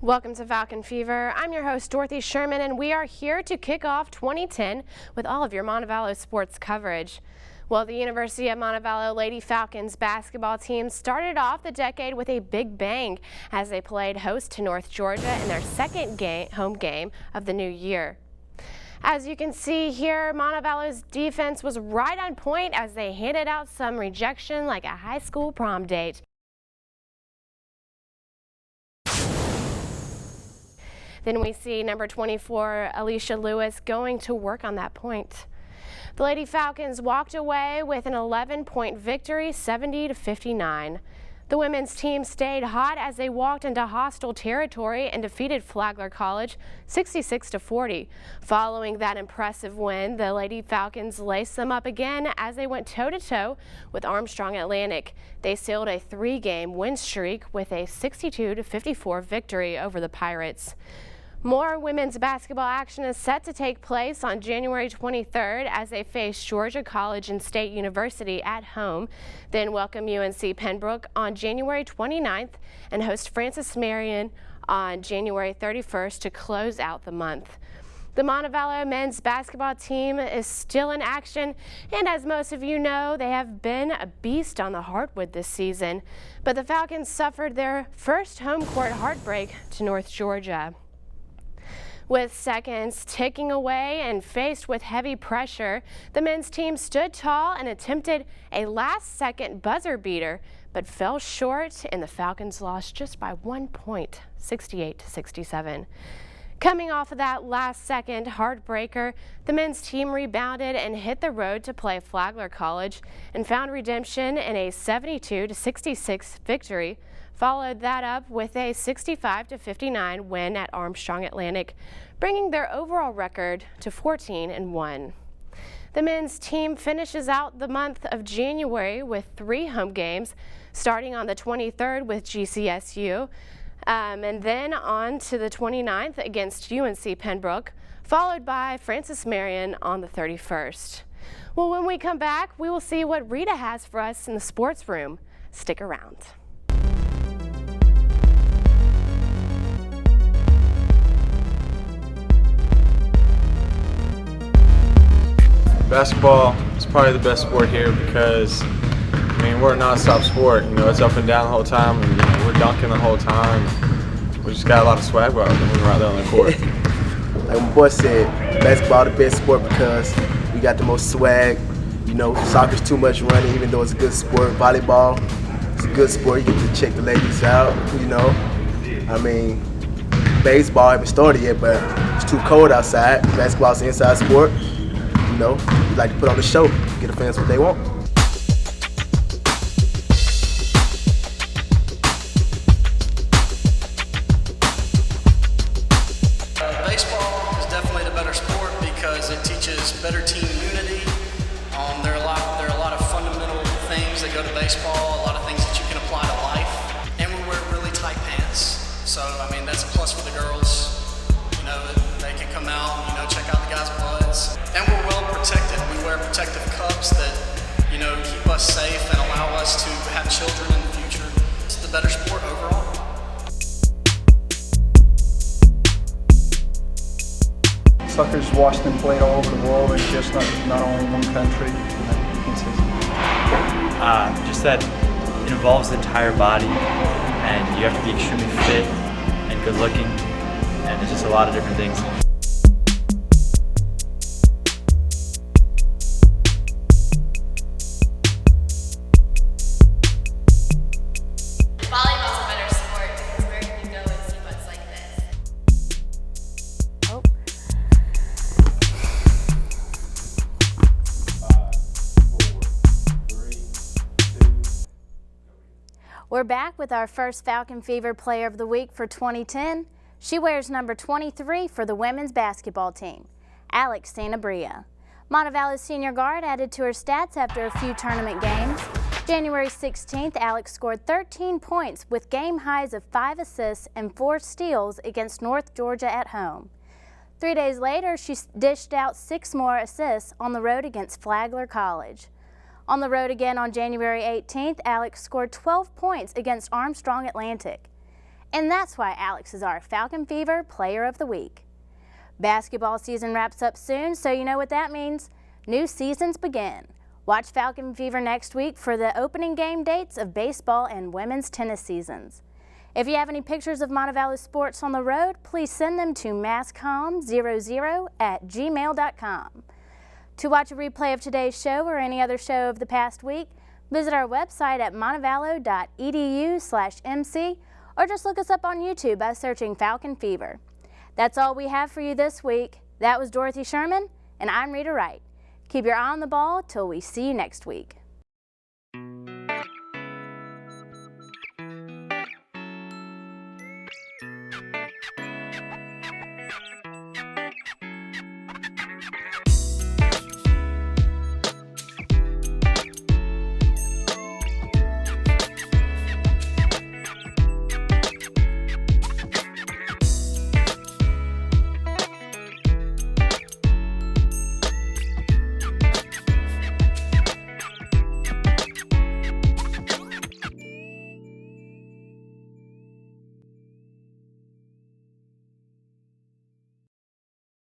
Welcome to Falcon Fever. I'm your host, Dorothy Sherman, and we are here to kick off 2010 with all of your Montevallo sports coverage. Well, the University of Montevallo Lady Falcons basketball team started off the decade with a big bang as they played host to North Georgia in their second home game of the new year. As you can see here, Montevallo's defense was right on point as they handed out some rejection like a high school prom date. Then we see number 24, Alicia Lewis, going to work on that point. The Lady Falcons walked away with an 11-point victory, 70-59. The women's team stayed hot as they walked into hostile territory and defeated Flagler College 66-40. Following that impressive win, the Lady Falcons laced them up again as they went toe-to-toe with Armstrong Atlantic. They sealed a 3-game win streak with a 62-54 victory over the Pirates. More women's basketball action is set to take place on January 23rd as they face Georgia College and State University at home, then welcome UNC Pembroke on January 29th and host Francis Marion on January 31st to close out the month. The Montevallo men's basketball team is still in action, and as most of you know, they have been a beast on the hardwood this season. But the Falcons suffered their first home court heartbreak to North Georgia. With seconds ticking away and faced with heavy pressure, the men's team stood tall and attempted a last-second buzzer beater, but fell short, and the Falcons lost just by 1 point, 68-67. Coming off of that last-second heartbreaker, the men's team rebounded and hit the road to play Flagler College and found redemption in a 72-66 victory. Followed that up with a 65-59 win at Armstrong Atlantic, bringing their overall record to 14-1. The men's team finishes out the month of January with 3 home games, starting on the 23rd with GCSU, and then on to the 29th against UNC Pembroke, followed by Francis Marion on the 31st. Well, when we come back, we will see what Rita has for us in the sports room. Stick around. Basketball is probably the best sport here because, I mean, we're a non-stop sport. You know, it's up and down the whole time, and we're dunking the whole time. We just got a lot of swag when we're out there on the court. Like my boy said, basketball the best sport because we got the most swag. You know, soccer's too much running, even though it's a good sport. Volleyball, it's a good sport. You get to check the ladies out, you know. I mean, baseball haven't started yet, but it's too cold outside. Basketball's an inside sport. You know, we like to put on the show, get the fans what they want. Baseball is definitely the better sport because it teaches better team unity. There are a lot of fundamental things that go to baseball, a lot of things that you can apply to life, and we wear really tight pants. So I mean that's a plus for the girls. You know, they can come out, you know, check out the guys' buds, and we're well protected. We wear protective cups that, you know, keep us safe and allow us to have children in the future. It's the better sport overall. Soccer's watched and played all over the world, and just not only one country. Just that it involves the entire body, and you have to be extremely fit and good looking, and there's just a lot of different things. Volleyball's a better sport because where can you go and see what's like this? Oh. 5, 4, 3, 2. We're back with our first Falcon Fever Player of the Week for 2010. She wears number 23 for the women's basketball team, Alex Sanabria. Montevallo's senior guard added to her stats after a few tournament games. January 16th, Alex scored 13 points with game highs of 5 assists and 4 steals against North Georgia at home. 3 days later, she dished out 6 more assists on the road against Flagler College. On the road again on January 18th, Alex scored 12 points against Armstrong Atlantic. And that's why Alex is our Falcon Fever Player of the Week. Basketball season wraps up soon, so you know what that means. New seasons begin. Watch Falcon Fever next week for the opening game dates of baseball and women's tennis seasons. If you have any pictures of Montevallo sports on the road, please send them to masscom00@gmail.com. To watch a replay of today's show or any other show of the past week, visit our website at montevallo.edu/mc or just look us up on YouTube by searching Falcon Fever. That's all we have for you this week. That was Dorothy Sherman, and I'm Rita Wright. Keep your eye on the ball till we see you next week.